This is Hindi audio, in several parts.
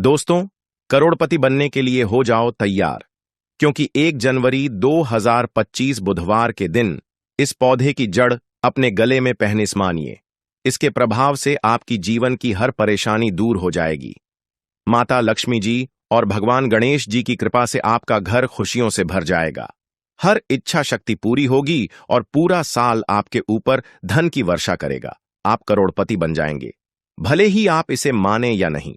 दोस्तों, करोड़पति बनने के लिए हो जाओ तैयार, क्योंकि 1 जनवरी 2025 बुधवार के दिन इस पौधे की जड़ अपने गले में पहने मानिए। इसके प्रभाव से आपकी जीवन की हर परेशानी दूर हो जाएगी। माता लक्ष्मी जी और भगवान गणेश जी की कृपा से आपका घर खुशियों से भर जाएगा। हर इच्छा शक्ति पूरी होगी और पूरा साल आपके ऊपर धन की वर्षा करेगा। आप करोड़पति बन जाएंगे, भले ही आप इसे माने या नहीं।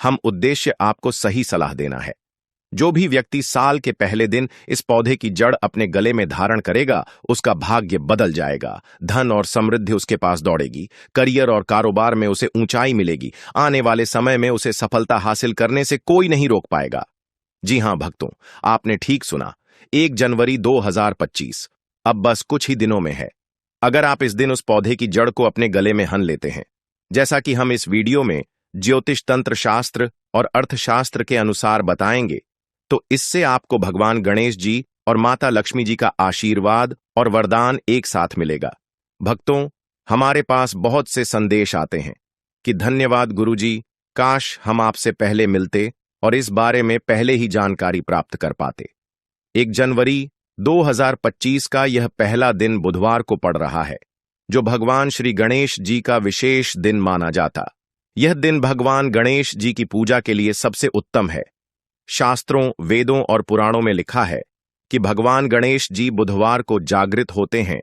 हम उद्देश्य आपको सही सलाह देना है। जो भी व्यक्ति साल के पहले दिन इस पौधे की जड़ अपने गले में धारण करेगा, उसका भाग्य बदल जाएगा। धन और समृद्धि उसके पास दौड़ेगी। करियर और कारोबार में उसे ऊंचाई मिलेगी। आने वाले समय में उसे सफलता हासिल करने से कोई नहीं रोक पाएगा। जी हां भक्तों, आपने ठीक सुना, 1 जनवरी 2025 अब बस कुछ ही दिनों में है। अगर आप इस दिन उस पौधे की जड़ को अपने गले में हन लेते हैं, जैसा कि हम इस वीडियो में ज्योतिष तंत्र शास्त्र और अर्थशास्त्र के अनुसार बताएंगे, तो इससे आपको भगवान गणेश जी और माता लक्ष्मी जी का आशीर्वाद और वरदान एक साथ मिलेगा। भक्तों, हमारे पास बहुत से संदेश आते हैं कि धन्यवाद गुरुजी, काश हम आपसे पहले मिलते और इस बारे में पहले ही जानकारी प्राप्त कर पाते। 1 जनवरी 2025 का यह पहला दिन बुधवार को पड़ रहा है, जो भगवान श्री गणेश जी का विशेष दिन माना जाता। यह दिन भगवान गणेश जी की पूजा के लिए सबसे उत्तम है। शास्त्रों, वेदों और पुराणों में लिखा है कि भगवान गणेश जी बुधवार को जागृत होते हैं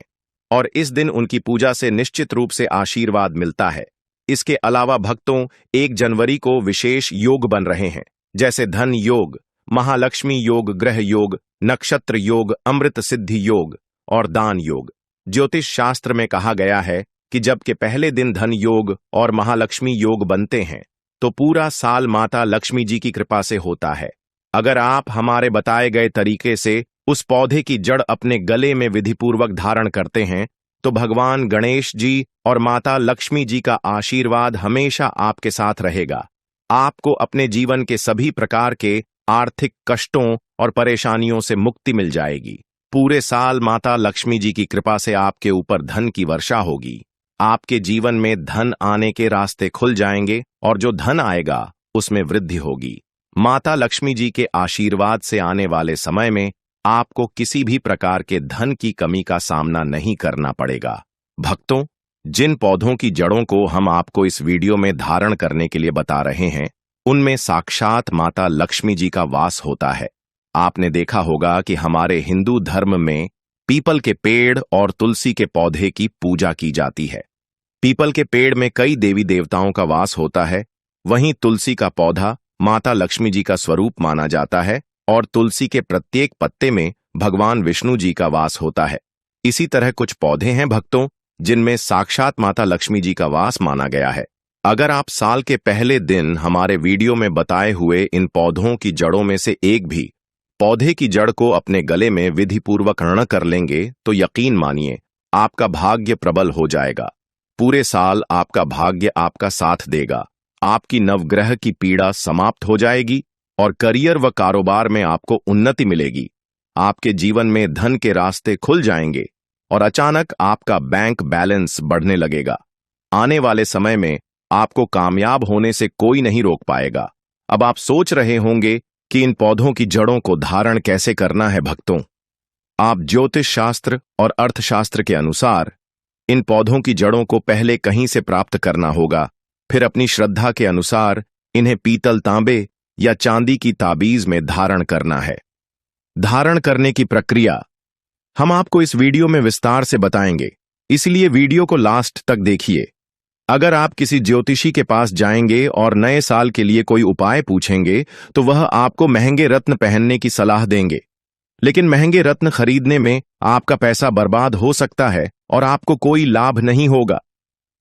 और इस दिन उनकी पूजा से निश्चित रूप से आशीर्वाद मिलता है। इसके अलावा भक्तों, 1 जनवरी को विशेष योग बन रहे हैं, जैसे धन योग, महालक्ष्मी योग, ग्रह योग, नक्षत्र योग, अमृत सिद्धि योग और दान योग। ज्योतिष शास्त्र में कहा गया है कि जब के पहले दिन धन योग और महालक्ष्मी योग बनते हैं, तो पूरा साल माता लक्ष्मी जी की कृपा से होता है। अगर आप हमारे बताए गए तरीके से उस पौधे की जड़ अपने गले में विधिपूर्वक धारण करते हैं, तो भगवान गणेश जी और माता लक्ष्मी जी का आशीर्वाद हमेशा आपके साथ रहेगा। आपको अपने जीवन के सभी प्रकार के आर्थिक कष्टों और परेशानियों से मुक्ति मिल जाएगी। पूरे साल माता लक्ष्मी जी की कृपा से आपके ऊपर धन की वर्षा होगी। आपके जीवन में धन आने के रास्ते खुल जाएंगे और जो धन आएगा उसमें वृद्धि होगी। माता लक्ष्मी जी के आशीर्वाद से आने वाले समय में आपको किसी भी प्रकार के धन की कमी का सामना नहीं करना पड़ेगा। भक्तों, जिन पौधों की जड़ों को हम आपको इस वीडियो में धारण करने के लिए बता रहे हैं, उनमें साक्षात माता लक्ष्मी जी का वास होता है। आपने देखा होगा कि हमारे हिंदू धर्म में पीपल के पेड़ और तुलसी के पौधे की पूजा की जाती है। पीपल के पेड़ में कई देवी देवताओं का वास होता है, वहीं तुलसी का पौधा माता लक्ष्मी जी का स्वरूप माना जाता है और तुलसी के प्रत्येक पत्ते में भगवान विष्णु जी का वास होता है। इसी तरह कुछ पौधे हैं भक्तों, जिनमें साक्षात माता लक्ष्मी जी का वास माना गया है। अगर आप साल के पहले दिन हमारे वीडियो में बताए हुए इन पौधों की जड़ों में से एक भी पौधे की जड़ को अपने गले में विधिपूर्वक रण कर लेंगे, तो यकीन मानिए आपका भाग्य प्रबल हो जाएगा। पूरे साल आपका भाग्य आपका साथ देगा। आपकी नवग्रह की पीड़ा समाप्त हो जाएगी और करियर व कारोबार में आपको उन्नति मिलेगी। आपके जीवन में धन के रास्ते खुल जाएंगे और अचानक आपका बैंक बैलेंस बढ़ने लगेगा। आने वाले समय में आपको कामयाब होने से कोई नहीं रोक पाएगा। अब आप सोच रहे होंगे कि इन पौधों की जड़ों को धारण कैसे करना है। भक्तों, आप ज्योतिष शास्त्र और अर्थशास्त्र के अनुसार इन पौधों की जड़ों को पहले कहीं से प्राप्त करना होगा, फिर अपनी श्रद्धा के अनुसार इन्हें पीतल, तांबे या चांदी की ताबीज में धारण करना है। धारण करने की प्रक्रिया हम आपको इस वीडियो में विस्तार से बताएंगे, इसलिए वीडियो को लास्ट तक देखिए। अगर आप किसी ज्योतिषी के पास जाएंगे और नए साल के लिए कोई उपाय पूछेंगे, तो वह आपको महंगे रत्न पहनने की सलाह देंगे, लेकिन महंगे रत्न खरीदने में आपका पैसा बर्बाद हो सकता है और आपको कोई लाभ नहीं होगा।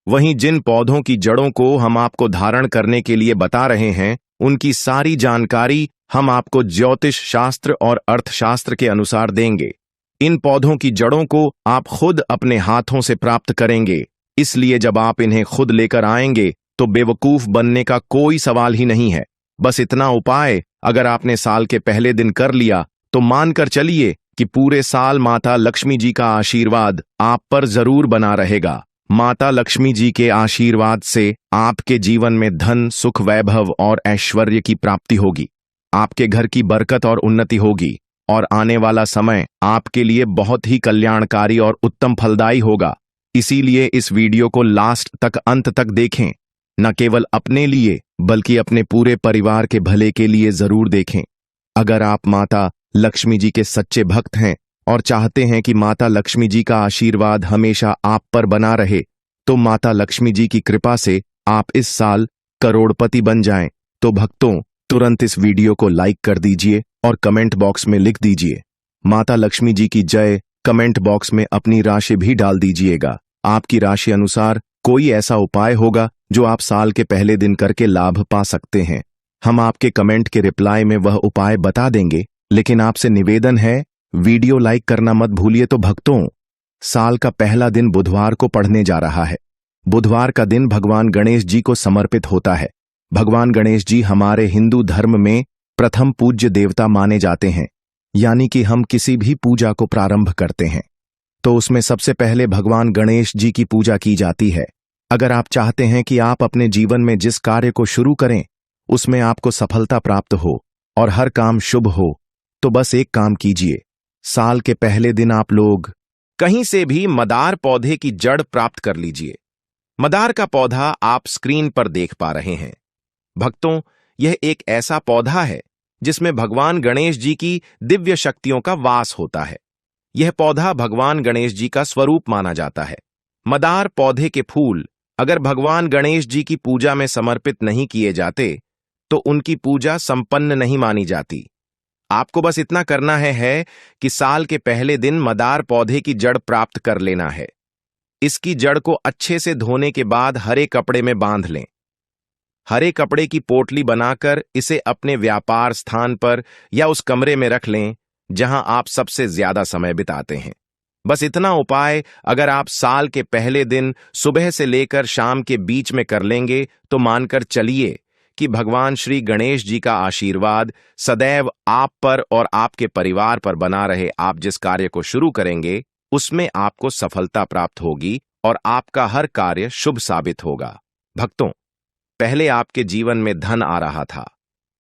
वहीं जिन पौधों की जड़ों को हम आपको धारण करने के लिए बता रहे हैं, उनकी सारी जानकारी हम आपको ज्योतिष शास्त्र और अर्थशास्त्र के अनुसार देंगे। इन पौधों की जड़ों को आप खुद अपने हाथों से प्राप्त करेंगे, इसलिए जब आप इन्हें खुद लेकर आएंगे तो बेवकूफ बनने का कोई सवाल ही नहीं है। बस इतना उपाय अगर आपने साल के पहले दिन कर लिया, तो मानकर चलिए कि पूरे साल माता लक्ष्मी जी का आशीर्वाद आप पर जरूर बना रहेगा। माता लक्ष्मी जी के आशीर्वाद से आपके जीवन में धन, सुख, वैभव और ऐश्वर्य की प्राप्ति होगी। आपके घर की बरकत और उन्नति होगी और आने वाला समय आपके लिए बहुत ही कल्याणकारी और उत्तम फलदायी होगा। इसीलिए इस वीडियो को लास्ट तक, अंत तक देखें। न केवल अपने लिए बल्कि अपने पूरे परिवार के भले के लिए जरूर देखें। अगर आप माता लक्ष्मी जी के सच्चे भक्त हैं और चाहते हैं कि माता लक्ष्मी जी का आशीर्वाद हमेशा आप पर बना रहे, तो माता लक्ष्मी जी की कृपा से आप इस साल करोड़पति बन जाएं। तो भक्तों, तुरंत इस वीडियो को लाइक कर दीजिए और कमेंट बॉक्स में लिख दीजिए माता लक्ष्मी जी की जय। कमेंट बॉक्स में अपनी राशि भी डाल दीजिएगा। आपकी राशि अनुसार कोई ऐसा उपाय होगा जो आप साल के पहले दिन करके लाभ पा सकते हैं। हम आपके कमेंट के रिप्लाई में वह उपाय बता देंगे, लेकिन आपसे निवेदन है, वीडियो लाइक करना मत भूलिए। तो भक्तों, साल का पहला दिन बुधवार को पड़ने जा रहा है। बुधवार का दिन भगवान गणेश जी को समर्पित होता है। भगवान गणेश जी हमारे हिंदू धर्म में प्रथम पूज्य देवता माने जाते हैं। यानी कि हम किसी भी पूजा को प्रारंभ करते हैं तो उसमें सबसे पहले भगवान गणेश जी की पूजा की जाती है। अगर आप चाहते हैं कि आप अपने जीवन में जिस कार्य को शुरू करें उसमें आपको सफलता प्राप्त हो और हर काम शुभ हो, तो बस एक काम कीजिए। साल के पहले दिन आप लोग कहीं से भी मदार पौधे की जड़ प्राप्त कर लीजिए। मदार का पौधा आप स्क्रीन पर देख पा रहे हैं। भक्तों, यह एक ऐसा पौधा है जिसमें भगवान गणेश जी की दिव्य शक्तियों का वास होता है। यह पौधा भगवान गणेश जी का स्वरूप माना जाता है। मदार पौधे के फूल अगर भगवान गणेश जी की पूजा में समर्पित नहीं किए जाते तो उनकी पूजा संपन्न नहीं मानी जाती। आपको बस इतना करना है कि साल के पहले दिन मदार पौधे की जड़ प्राप्त कर लेना है। इसकी जड़ को अच्छे से धोने के बाद हरे कपड़े में बांध लें। हरे कपड़े की पोटली बनाकर इसे अपने व्यापार स्थान पर या उस कमरे में रख लें जहां आप सबसे ज्यादा समय बिताते हैं। बस इतना उपाय अगर आप साल के पहले दिन सुबह से लेकर शाम के बीच में कर लेंगे तो मानकर चलिए कि भगवान श्री गणेश जी का आशीर्वाद सदैव आप पर और आपके परिवार पर बना रहे। आप जिस कार्य को शुरू करेंगे उसमें आपको सफलता प्राप्त होगी और आपका हर कार्य शुभ साबित होगा। भक्तों, पहले आपके जीवन में धन आ रहा था,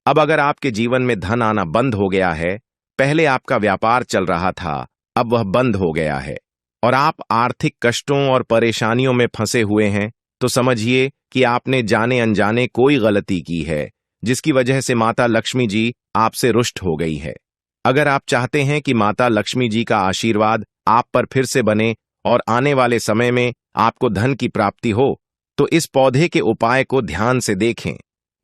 अब अगर आपके जीवन में धन आना बंद हो गया है, पहले आपका व्यापार चल रहा था, अब वह बंद हो गया है और आप आर्थिक कष्टों और परेशानियों में फंसे हुए हैं, तो समझिए कि आपने जाने अनजाने कोई गलती की है जिसकी वजह से माता लक्ष्मी जी आपसे रुष्ट हो गई है। अगर आप चाहते हैं कि माता लक्ष्मी जी का आशीर्वाद आप पर फिर से बने और आने वाले समय में आपको धन की प्राप्ति हो, तो इस पौधे के उपाय को ध्यान से देखें।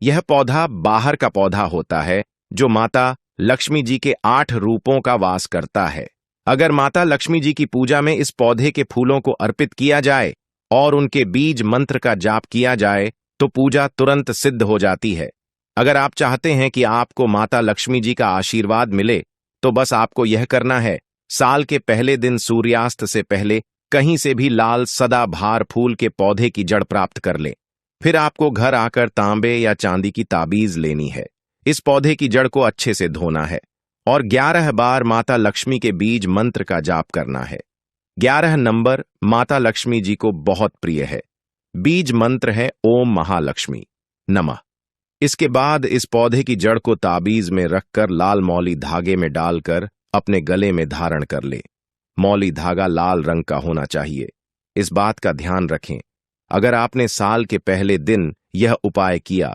यह पौधा बाहर का पौधा होता है जो माता लक्ष्मी जी के 8 रूपों का वास करता है। अगर माता लक्ष्मी जी की पूजा में इस पौधे के फूलों को अर्पित किया जाए और उनके बीज मंत्र का जाप किया जाए तो पूजा तुरंत सिद्ध हो जाती है। अगर आप चाहते हैं कि आपको माता लक्ष्मी जी का आशीर्वाद मिले तो बस आपको यह करना है, साल के पहले दिन सूर्यास्त से पहले कहीं से भी लाल सदाबहार फूल के पौधे की जड़ प्राप्त कर ले। फिर आपको घर आकर तांबे या चांदी की ताबीज लेनी है। इस पौधे की जड़ को अच्छे से धोना है और 11 बार माता लक्ष्मी के बीज मंत्र का जाप करना है। 11 नंबर माता लक्ष्मी जी को बहुत प्रिय है। बीज मंत्र है ओम महालक्ष्मी नमः। इसके बाद इस पौधे की जड़ को ताबीज में रखकर लाल मौली धागे में डालकर अपने गले में धारण कर ले। मौली धागा लाल रंग का होना चाहिए। इस बात का ध्यान रखें, अगर आपने साल के पहले दिन यह उपाय किया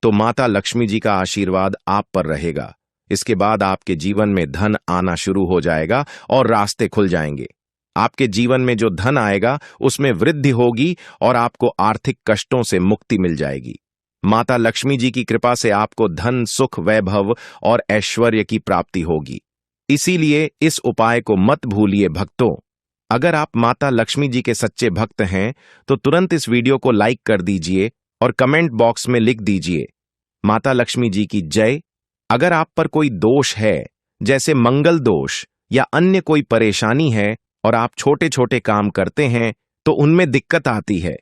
तो माता लक्ष्मी जी का आशीर्वाद आप पर रहेगा। इसके बाद आपके जीवन में धन आना शुरू हो जाएगा और रास्ते खुल जाएंगे। आपके जीवन में जो धन आएगा उसमें वृद्धि होगी और आपको आर्थिक कष्टों से मुक्ति मिल जाएगी। माता लक्ष्मी जी की कृपा से आपको धन, सुख, वैभव और ऐश्वर्य की प्राप्ति होगी। इसीलिए इस उपाय को मत भूलिए भक्तों। अगर आप माता लक्ष्मी जी के सच्चे भक्त हैं तो तुरंत इस वीडियो को लाइक कर दीजिए और कमेंट बॉक्स में लिख दीजिए माता लक्ष्मी जी की जय। अगर आप पर कोई दोष है जैसे मंगल दोष या अन्य कोई परेशानी है और आप छोटे छोटे काम करते हैं तो उनमें दिक्कत आती है,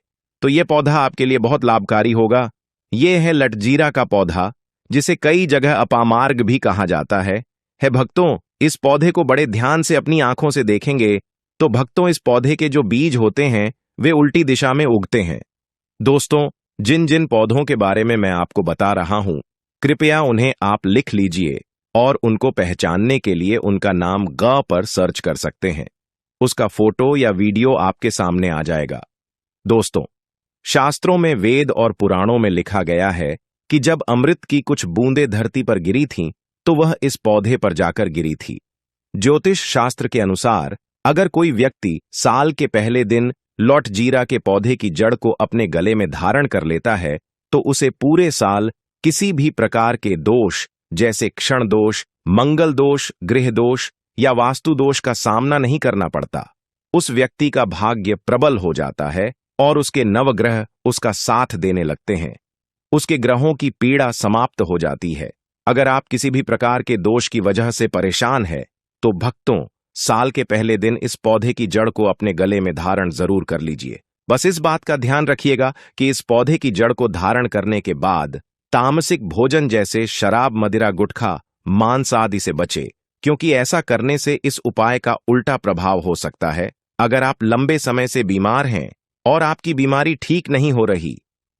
तो यह पौधा आपके लिए बहुत लाभकारी होगा। यह है लटजीरा का पौधा, जिसे कई जगह अपामार्ग भी कहा जाता है। भक्तों, इस पौधे को बड़े ध्यान से अपनी आंखों से देखेंगे तो भक्तों, इस पौधे के जो बीज होते हैं वे उल्टी दिशा में उगते हैं। दोस्तों, जिन जिन पौधों के बारे में मैं आपको बता रहा हूं, कृपया उन्हें आप लिख लीजिए और उनको पहचानने के लिए उनका नाम ग पर सर्च कर सकते हैं। उसका फोटो या वीडियो आपके सामने आ जाएगा। दोस्तों, शास्त्रों में, वेद और पुराणों में लिखा गया है कि जब अमृत की कुछ बूंदें धरती पर गिरी थीं, तो वह इस पौधे पर जाकर गिरी थी। ज्योतिष शास्त्र के अनुसार अगर कोई व्यक्ति साल के पहले दिन लॉट जीरा के पौधे की जड़ को अपने गले में धारण कर लेता है, तो उसे पूरे साल किसी भी प्रकार के दोष जैसे क्षण दोष, मंगल दोष, गृह दोष या वास्तु दोष का सामना नहीं करना पड़ता। उस व्यक्ति का भाग्य प्रबल हो जाता है और उसके नवग्रह उसका साथ देने लगते हैं। उसके ग्रहों की पीड़ा समाप्त हो जाती है। अगर आप किसी भी प्रकार के दोष की वजह से परेशान है, तो भक्तों, साल के पहले दिन इस पौधे की जड़ को अपने गले में धारण जरूर कर लीजिए। बस इस बात का ध्यान रखिएगा कि इस पौधे की जड़ को धारण करने के बाद तामसिक भोजन जैसे शराब, मदिरा, गुटखा, मांस आदि से बचे, क्योंकि ऐसा करने से इस उपाय का उल्टा प्रभाव हो सकता है। अगर आप लंबे समय से बीमार हैं और आपकी बीमारी ठीक नहीं हो रही,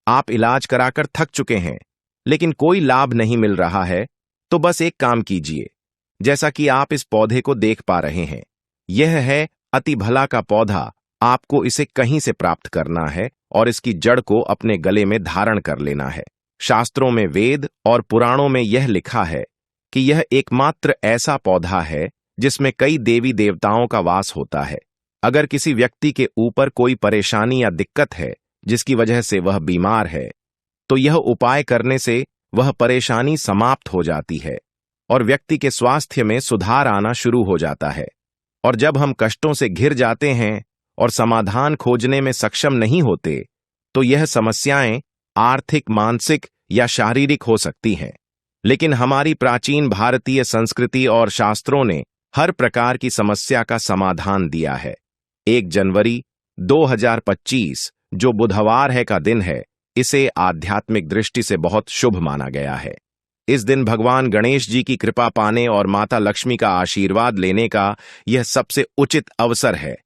आप इलाज कराकर थक चुके हैं लेकिन कोई लाभ नहीं मिल रहा है, तो बस एक काम कीजिए। जैसा कि आप इस पौधे को देख पा रहे हैं, यह है अति भला का पौधा। आपको इसे कहीं से प्राप्त करना है और इसकी जड़ को अपने गले में धारण कर लेना है। शास्त्रों में, वेद और पुराणों में यह लिखा है कि यह एकमात्र ऐसा पौधा है जिसमें कई देवी देवताओं का वास होता है। अगर किसी व्यक्ति के ऊपर कोई परेशानी या दिक्कत है जिसकी वजह से वह बीमार है, तो यह उपाय करने से वह परेशानी समाप्त हो जाती है और व्यक्ति के स्वास्थ्य में सुधार आना शुरू हो जाता है। और जब हम कष्टों से घिर जाते हैं और समाधान खोजने में सक्षम नहीं होते, तो यह समस्याएं आर्थिक, मानसिक या शारीरिक हो सकती हैं। लेकिन हमारी प्राचीन भारतीय संस्कृति और शास्त्रों ने हर प्रकार की समस्या का समाधान दिया है। 1 जनवरी 2025 जो बुधवार है का दिन है, इसे आध्यात्मिक दृष्टि से बहुत शुभ माना गया है। इस दिन भगवान गणेश जी की कृपा पाने और माता लक्ष्मी का आशीर्वाद लेने का यह सबसे उचित अवसर है।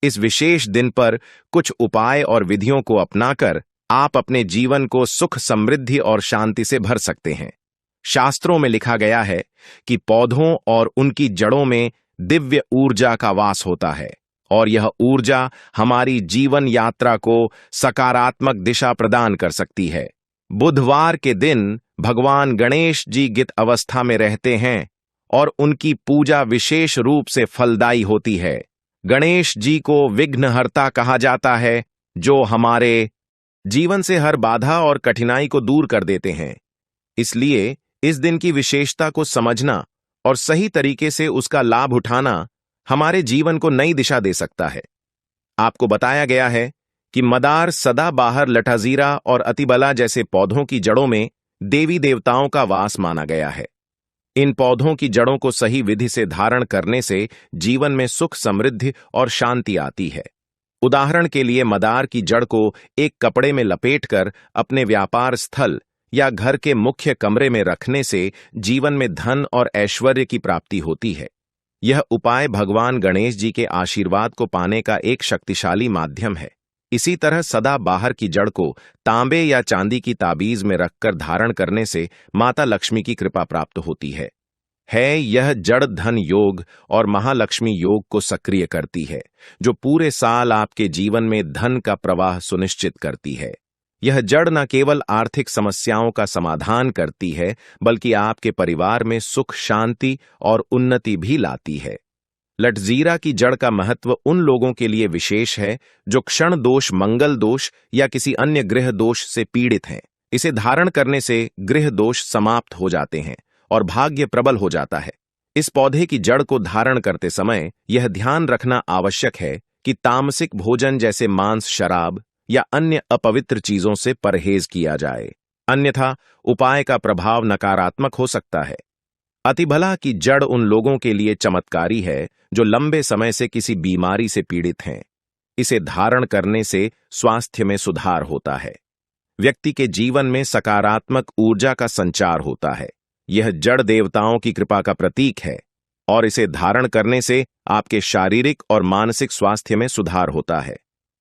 इस विशेष दिन पर कुछ उपाय और विधियों को अपनाकर आप अपने जीवन को सुख, समृद्धि और शांति से भर सकते हैं। शास्त्रों में लिखा गया है कि पौधों और उनकी जड़ों में दिव्य ऊर्जा का वास होता है और यह ऊर्जा हमारी जीवन यात्रा को सकारात्मक दिशा प्रदान कर सकती है। बुधवार के दिन भगवान गणेश जी गित अवस्था में रहते हैं और उनकी पूजा विशेष रूप से फलदायी होती है। गणेश जी को विघ्नहर्ता कहा जाता है, जो हमारे जीवन से हर बाधा और कठिनाई को दूर कर देते हैं। इसलिए इस दिन की विशेषता को समझना और सही तरीके से उसका लाभ उठाना हमारे जीवन को नई दिशा दे सकता है। आपको बताया गया है कि मदार, सदाबहार, लटाजीरा और अतिबला जैसे पौधों की जड़ों में देवी देवताओं का वास माना गया है। इन पौधों की जड़ों को सही विधि से धारण करने से जीवन में सुख, समृद्धि और शांति आती है। उदाहरण के लिए, मदार की जड़ को एक कपड़े में लपेटकर अपने व्यापार स्थल या घर के मुख्य कमरे में रखने से जीवन में धन और ऐश्वर्य की प्राप्ति होती है। यह उपाय भगवान गणेश जी के आशीर्वाद को पाने का एक शक्तिशाली माध्यम है। इसी तरह सदाबहार की जड़ को तांबे या चांदी की ताबीज में रखकर धारण करने से माता लक्ष्मी की कृपा प्राप्त होती है। यह जड़ धन योग और महालक्ष्मी योग को सक्रिय करती है, जो पूरे साल आपके जीवन में धन का प्रवाह सुनिश्चित करती है। यह जड़ न केवल आर्थिक समस्याओं का समाधान करती है, बल्कि आपके परिवार में सुख, शांति और उन्नति भी लाती है। लटजीरा की जड़ का महत्व उन लोगों के लिए विशेष है जो क्षण दोष, मंगल दोष या किसी अन्य गृह दोष से पीड़ित हैं। इसे धारण करने से गृह दोष समाप्त हो जाते हैं और भाग्य प्रबल हो जाता है। इस पौधे की जड़ को धारण करते समय यह ध्यान रखना आवश्यक है कि तामसिक भोजन जैसे मांस, शराब या अन्य अपवित्र चीजों से परहेज किया जाए, अन्यथा उपाय का प्रभाव नकारात्मक हो सकता है। अतिभला की जड़ उन लोगों के लिए चमत्कारी है जो लंबे समय से किसी बीमारी से पीड़ित हैं। इसे धारण करने से स्वास्थ्य में सुधार होता है, व्यक्ति के जीवन में सकारात्मक ऊर्जा का संचार होता है। यह जड़ देवताओं की कृपा का प्रतीक है और इसे धारण करने से आपके शारीरिक और मानसिक स्वास्थ्य में सुधार होता है।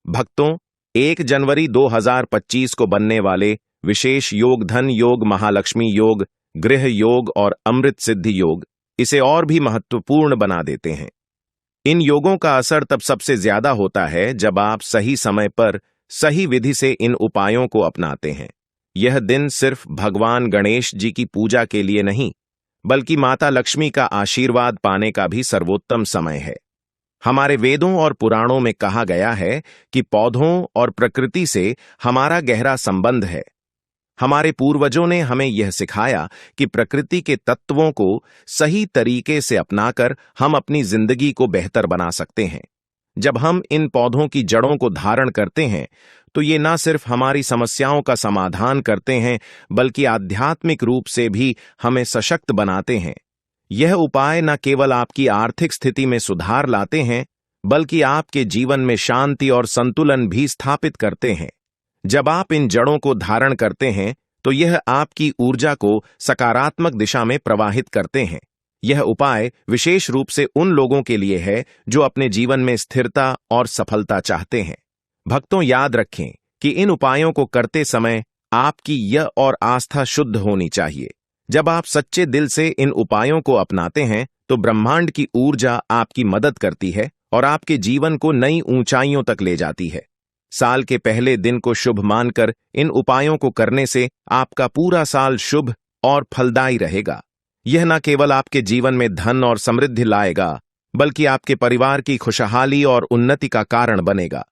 भक्तों, 1 जनवरी 2025 को बनने वाले विशेष योग धन योग, महालक्ष्मी योग, गृह योग और अमृत सिद्धि योग इसे और भी महत्वपूर्ण बना देते हैं। इन योगों का असर तब सबसे ज्यादा होता है जब आप सही समय पर सही विधि से इन उपायों को अपनाते हैं। यह दिन सिर्फ भगवान गणेश जी की पूजा के लिए नहीं, बल्कि माता लक्ष्मी का आशीर्वाद पाने का भी सर्वोत्तम समय है। हमारे वेदों और पुराणों में कहा गया है कि पौधों और प्रकृति से हमारा गहरा संबंध है। हमारे पूर्वजों ने हमें यह सिखाया कि प्रकृति के तत्वों को सही तरीके से अपनाकर हम अपनी जिंदगी को बेहतर बना सकते हैं। जब हम इन पौधों की जड़ों को धारण करते हैं तो ये न सिर्फ हमारी समस्याओं का समाधान करते हैं, बल्कि आध्यात्मिक रूप से भी हमें सशक्त बनाते हैं। यह उपाय न केवल आपकी आर्थिक स्थिति में सुधार लाते हैं, बल्कि आपके जीवन में शांति और संतुलन भी स्थापित करते हैं। जब आप इन जड़ों को धारण करते हैं तो यह आपकी ऊर्जा को सकारात्मक दिशा में प्रवाहित करते हैं। यह उपाय विशेष रूप से उन लोगों के लिए है जो अपने जीवन में स्थिरता और सफलता चाहते हैं। भक्तों, याद रखें कि इन उपायों को करते समय आपकी यह और आस्था शुद्ध होनी चाहिए। जब आप सच्चे दिल से इन उपायों को अपनाते हैं तो ब्रह्मांड की ऊर्जा आपकी मदद करती है और आपके जीवन को नई ऊंचाइयों तक ले जाती है। साल के पहले दिन को शुभ मानकर इन उपायों को करने से आपका पूरा साल शुभ और फलदायी रहेगा। यह न केवल आपके जीवन में धन और समृद्धि लाएगा, बल्कि आपके परिवार की खुशहाली और उन्नति का कारण बनेगा।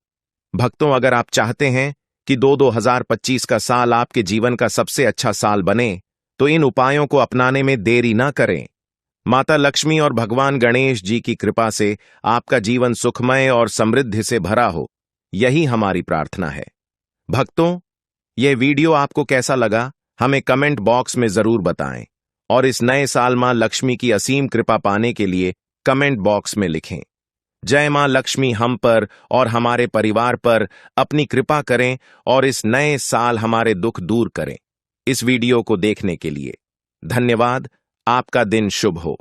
भक्तों, अगर आप चाहते हैं कि 2025 का साल आपके जीवन का सबसे अच्छा साल बने, तो इन उपायों को अपनाने में देरी ना करें। माता लक्ष्मी और भगवान गणेश जी की कृपा से आपका जीवन सुखमय और समृद्धि से भरा हो, यही हमारी प्रार्थना है। भक्तों, यह वीडियो आपको कैसा लगा हमें कमेंट बॉक्स में जरूर बताएं और इस नए साल मां लक्ष्मी की असीम कृपा पाने के लिए कमेंट बॉक्स में लिखें, जय मां लक्ष्मी हम पर और हमारे परिवार पर अपनी कृपा करें और इस नए साल हमारे दुख दूर करें। इस वीडियो को देखने के लिए धन्यवाद। आपका दिन शुभ हो।